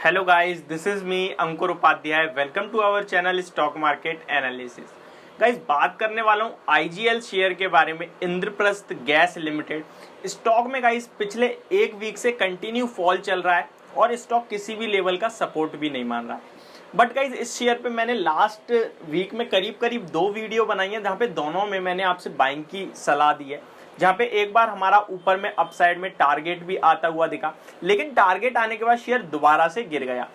Hello guys, this is me Ankur Upadhyay. Welcome to our channel stock market analysis. Guys, बात करने वाला हूँ IGL share के बारे में। इंद्रप्रस्थ गैस लिमिटेड स्टॉक में गाइस पिछले एक वीक से कंटिन्यू फॉल चल रहा है और स्टॉक किसी भी लेवल का सपोर्ट भी नहीं मान रहा है। बट गाइज, इस शेयर पे मैंने लास्ट वीक में करीब करीब 2 वीडियो बनाई है, जहाँ पे दोनों में मैंने आपसे बाइंग की सलाह दी है। जहाँ पे एक बार हमारा ऊपर में अपसाइड में टारगेट भी आता हुआ दिखा, लेकिन टारगेट आने के बाद शेयर दोबारा से गिर गया।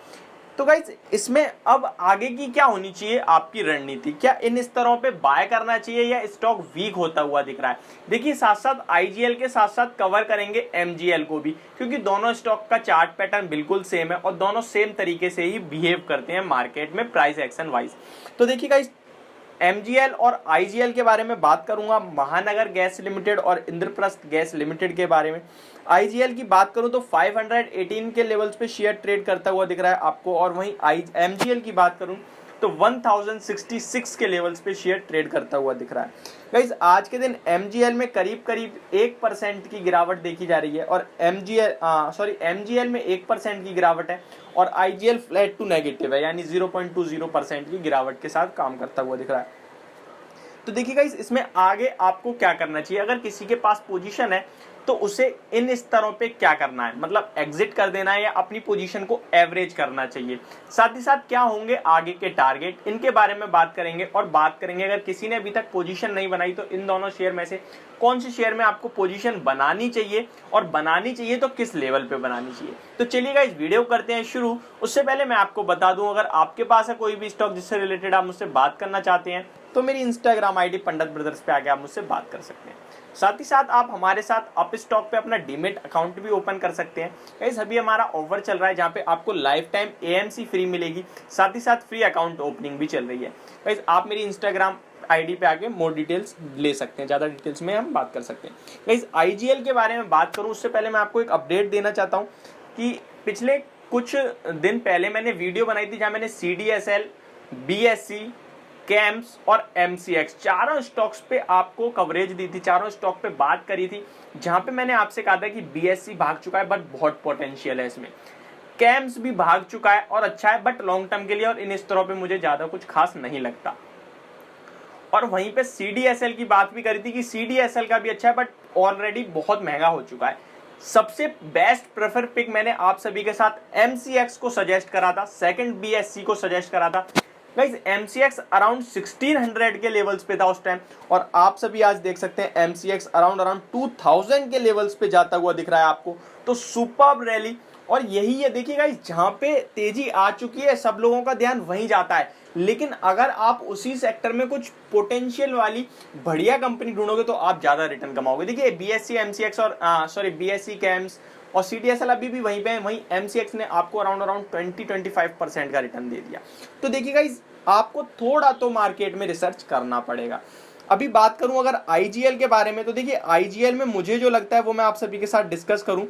तो गाइज, इसमें अब आगे की क्या होनी चाहिए आपकी रणनीति? क्या इन स्तरों पे बाय करना चाहिए या स्टॉक वीक होता हुआ दिख रहा है? देखिए, साथ साथ आईजीएल के साथ साथ कवर करेंगे एमजीएल को भी, क्योंकि दोनों स्टॉक का चार्ट पैटर्न बिल्कुल सेम है और दोनों सेम तरीके से ही बिहेव करते हैं मार्केट में प्राइस एक्शन वाइज। तो देखिए गाइज, एमजीएल और आईजीएल के बारे में बात करूंगा, महानगर गैस लिमिटेड और इंद्रप्रस्थ गैस लिमिटेड के बारे में। आईजीएल की बात करूं तो 518 के लेवल्स पे शेयर ट्रेड करता हुआ दिख रहा है आपको, और वहीं एमजीएल की बात करूं तो 1066 के लेवल्स पे शेयर ट्रेड करता हुआ दिख रहा है। गाइस, आज के दिन एमजीएल में करीब करीब 1% की गिरावट देखी जा रही है और एमजीएल में 1% की गिरावट है और आईजीएल फ्लैट टू नेगेटिव है, यानी 0.20% की गिरावट के साथ काम करता हुआ दिख रहा है। तो देखिए गाइस, इसमें आगे आपको क्या करना चाहिए? अगर किसी के पास पोजीशन है तो उसे इन स्तरों पे क्या करना है, मतलब एग्जिट कर देना है या अपनी पोजीशन को एवरेज करना चाहिए। साथ ही साथ क्या होंगे आगे के टारगेट, इनके बारे में बात करेंगे। और बात करेंगे, अगर किसी ने अभी तक पोजीशन नहीं बनाई तो इन दोनों शेयर में से कौन से शेयर में आपको पोजीशन बनानी चाहिए, और बनानी चाहिए तो किस लेवल पे बनानी चाहिए। तो चलिए गाइस, वीडियो करते हैं शुरू। उससे पहले मैं आपको बता दूं, अगर आपके पास है कोई भी स्टॉक जिससे रिलेटेड आप मुझसे बात करना चाहते हैं तो मेरी इंस्टाग्राम आईडी पंडित ब्रदर्स पे आके आप मुझसे बात कर सकते हैं। साथ ही साथ आप हमारे साथ अप स्टॉक पे अपना डीमेट अकाउंट भी ओपन कर सकते हैं। गाइस, अभी हमारा ऑफर चल रहा है जहाँ पे आपको लाइफ टाइम एएमसी फ्री मिलेगी, साथ ही साथ फ्री अकाउंट ओपनिंग भी चल रही है। गाइस, आप मेरी इंस्टाग्राम आईडी पे आके मोर डिटेल्स ले सकते हैं, ज़्यादा डिटेल्स में हम बात कर सकते हैं। गाइस, आईजीएल के बारे में बात करूँ उससे पहले मैं आपको एक अपडेट देना चाहता हूँ कि पिछले कुछ दिन पहले मैंने वीडियो बनाई थी जहाँ मैंने सीडीएसएल, बीएससी, कैम्स और एमसीएक्स चारों स्टॉक्स पे आपको कवरेज दी थी, चारों स्टॉक पे बात करी थी, जहां पे मैंने आपसे कहा था कि बीएससी भाग चुका है बट बहुत पोटेंशियल है इसमें। कैम्स भी भाग चुका है और अच्छा है बट लॉन्ग टर्म के लिए, और इन स्तरों पे मुझे ज्यादा कुछ खास नहीं लगता। और वहीं पे सीडीएसएल की बात भी करी थी कि सीडीएसएल का भी अच्छा है बट ऑलरेडी बहुत महंगा हो चुका है। सबसे बेस्ट प्रेफर पिक मैंने आप सभी के साथ एमसीएक्स को सजेस्ट करा था, सेकंड बीएससी को सजेस्ट करा था। गाइस, एमसीएक्स अराउंड 1600 के लेवल्स पे था उस टाइम, और आप सभी आज देख सकते हैं एमसीएक्स अराउंड 2000 के लेवल्स पे जाता हुआ दिख रहा है आपको। तो सुपर्ब रैली, और यही है देखिए गाइस, जहां पे तेजी आ चुकी है सब लोगों का ध्यान वहीं जाता है। लेकिन अगर आप उसी सेक्टर में कुछ पोटेंशियल वाली बढ़िया कंपनी ढूंढोगे तो आप ज्यादा रिटर्न कमाओगे। देखिए, बीएससी, एमसीएक्स और बीएससी, कैम्स और सीडीएसएल अभी भी वहीं पे है, वहीं एमसीएक्स ने आपको अराउंड 20-25% का रिटर्न दे दिया। तो देखिए गाइस, आपको थोड़ा तो मार्केट में रिसर्च करना पड़ेगा। अभी बात करूं अगर आईजीएल के बारे में, तो देखिए आईजीएल में मुझे जो लगता है वो मैं आप सभी के साथ डिस्कस करूं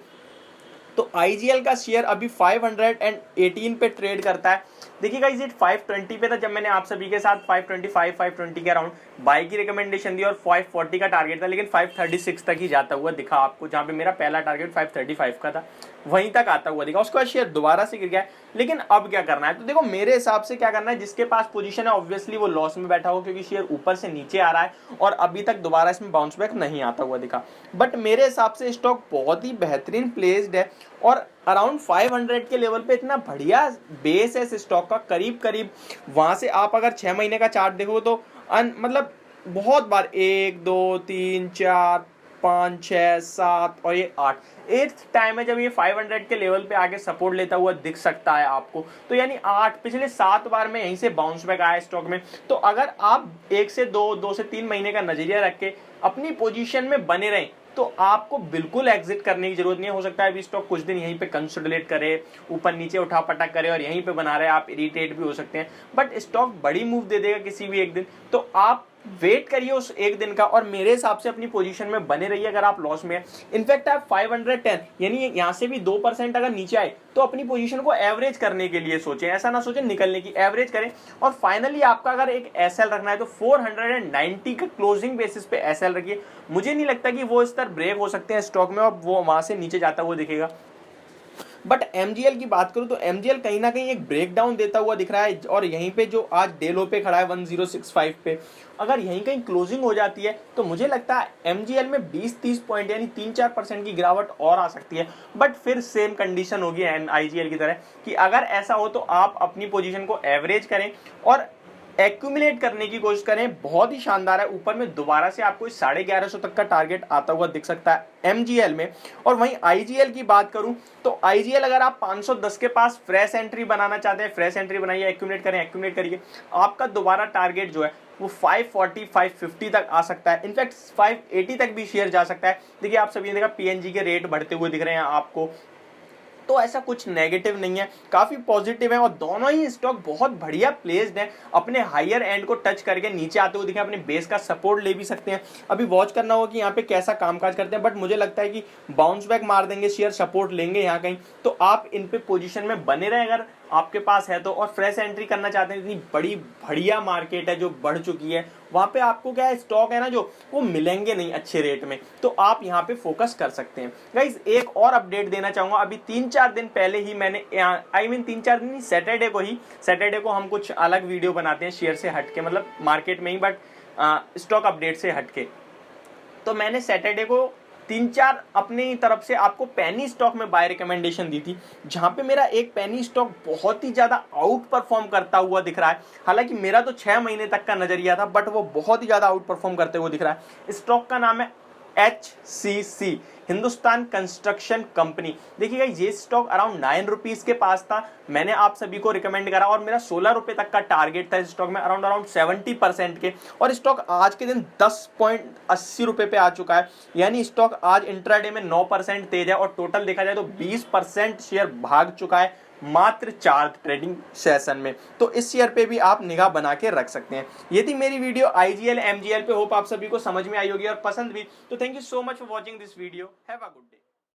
तो आईजीएल का शेयर अभी 518 पे ट्रेड करता है। देखिए गाइस, ये 520 पे था जब मैंने आप सभी के साथ 525, 520 के अराउंड बाई की रिकमेंडेशन दी और 540 का टारगेट था, लेकिन 536 तक ही जाता हुआ दिखा आपको, जहां पे मेरा पहला टारगेट 535 का था, वहीं तक आता हुआ दिखा। उसके बाद शेयर दोबारा से गिर गया। लेकिन अब क्या करना है? तो देखो, मेरे हिसाब से क्या करना है, जिसके पास पोजीशन है ऑब्वियसली वो लॉस में बैठा हो, क्योंकि शेयर ऊपर से नीचे आ रहा है और अभी तक दोबारा इसमें बाउंस बैक नहीं आता हुआ दिखा। बट मेरे हिसाब से स्टॉक बहुत ही बेहतरीन प्लेस्ड है और अराउंड 500 के लेवल पे इतना बढ़िया बेस है इस स्टॉक का, करीब करीब वहां से आप अगर 6 महीने का चार्ट देखो तो मतलब बहुत बार 1 2 3 4 5 6 7 और ये 8th टाइम है जब ये 500 के लेवल पे आके सपोर्ट लेता हुआ दिख सकता है आपको। तो यानी 8 पिछले 7 बार में यहीं से बाउंस बैक आया स्टॉक में। तो अगर आप 1 से 2 से 3 महीने का नजरिया रख के अपनी पोजीशन में बने रहें तो आपको बिल्कुल एग्जिट करने की जरूरत नहीं है। हो सकता है अभी स्टॉक कुछ दिन यहीं पे कंसोलिडेट करे, ऊपर नीचे उठा पटक करे और यहीं पे बना रहे, आप इरिटेट भी हो सकते हैं, बट स्टॉक बड़ी मूव दे देगा किसी भी एक दिन। तो आप वेट करिए उस एक दिन का और मेरे हिसाब से अपनी पोजीशन में बने रहिए अगर आप लॉस में है। इनफैक्ट आप 510 यानी यहाँ से भी 2% अगर नीचे आए तो अपनी पोजीशन को एवरेज करने के लिए सोचें, ऐसा ना सोचें निकलने की, एवरेज करें। और फाइनली आपका अगर एक एसएल रखना है तो 490 का क्लोजिंग बेसिस पे एसएल रखिए। मुझे नहीं लगता कि वो स्तर ब्रेक हो सकते हैं स्टॉक में और वो वहां से नीचे जाता हुआ दिखेगा। बट एमजीएल की बात करूं तो एमजीएल कहीं ना कहीं एक ब्रेकडाउन देता हुआ दिख रहा है, और यहीं पे जो आज डे लो पे खड़ा है 1065 पे, अगर यहीं कहीं क्लोजिंग हो जाती है तो मुझे लगता है एमजीएल में 20-30 पॉइंट यानी 3-4% की गिरावट और आ सकती है। बट फिर सेम कंडीशन होगी आईजीएल की तरह कि अगर ऐसा हो तो आप अपनी पोजीशन को एवरेज करें और एक्यूमुलेट करने की कोशिश करें। बहुत ही शानदार है, ऊपर में दोबारा से आपको 1150 तक का टारगेट आता हुआ दिख सकता है एमजीएल में। और वहीं आईजीएल की बात करूं तो आईजीएल अगर आप 510 के पास फ्रेश एंट्री बनाना चाहते हैं, फ्रेश एंट्री बनाइए, एक्यूमुलेट करें, एक्यूमुलेट करिए, आपका दोबारा टारगेट जो है वो 540 550 तक आ सकता है। इनफैक्ट 580 तक भी शेयर जा सकता है। देखिए आप सभी ने देखा पीएनजी के रेट बढ़ते हुए दिख रहे हैं आपको, तो ऐसा कुछ नेगेटिव नहीं है, काफी पॉजिटिव है। और दोनों ही स्टॉक बहुत बढ़िया प्लेस्ड हैं, अपने हायर एंड को टच करके नीचे आते हुए दिखे, अपने बेस का सपोर्ट ले भी सकते हैं। अभी वॉच करना होगा कि यहाँ पे कैसा कामकाज करते हैं, बट मुझे लगता है कि बाउंस बैक मार देंगे शेयर, सपोर्ट लेंगे यहाँ कहीं, तो आप इन पे पोजीशन में बने रहे अगर आपके पास है तो। और फ्रेश एंट्री करना चाहते हैं, इतनी बड़ी बढ़िया मार्केट है जो बढ़ चुकी है, वहां पे आपको क्या है, स्टॉक है ना जो वो मिलेंगे नहीं अच्छे रेट में, तो आप यहाँ पे फोकस कर सकते हैं। गाइस एक और अपडेट देना चाहूंगा, अभी 3-4 दिन पहले ही मैंने 3-4 दिन सैटरडे को हम कुछ अलग वीडियो बनाते हैं शेयर से हटके, मतलब मार्केट में ही बट स्टॉक अपडेट से हटके, तो मैंने सैटरडे को 3-4 अपनी तरफ से आपको पेनी स्टॉक में बाय रिकमेंडेशन दी थी, जहां पे मेरा एक पेनी स्टॉक बहुत ही ज्यादा आउट परफॉर्म करता हुआ दिख रहा है। हालांकि मेरा तो 6 महीने तक का नजरिया था, बट वो बहुत ही ज्यादा आउट परफॉर्म करते हुए दिख रहा है। स्टॉक का नाम है HCC, हिंदुस्तान कंस्ट्रक्शन कंपनी। देखिएगा ये स्टॉक अराउंड 9 रुपीज के पास था, मैंने आप सभी को रिकमेंड करा और मेरा 16 रुपए तक का टारगेट था इस स्टॉक में, अराउंड 70% के, और स्टॉक आज के दिन 10.80 रुपए पे आ चुका है। यानी स्टॉक आज इंट्राडे में 9% तेज है, और टोटल देखा जाए तो 20% शेयर भाग चुका है मात्र 4 ट्रेडिंग सेशन में। तो इस शेयर पे भी आप निगाह बना के रख सकते हैं। ये थी मेरी वीडियो आईजीएल एमजीएल पे, होप आप सभी को समझ में आई होगी और पसंद भी। तो thank you so much for watching this video, have a good day.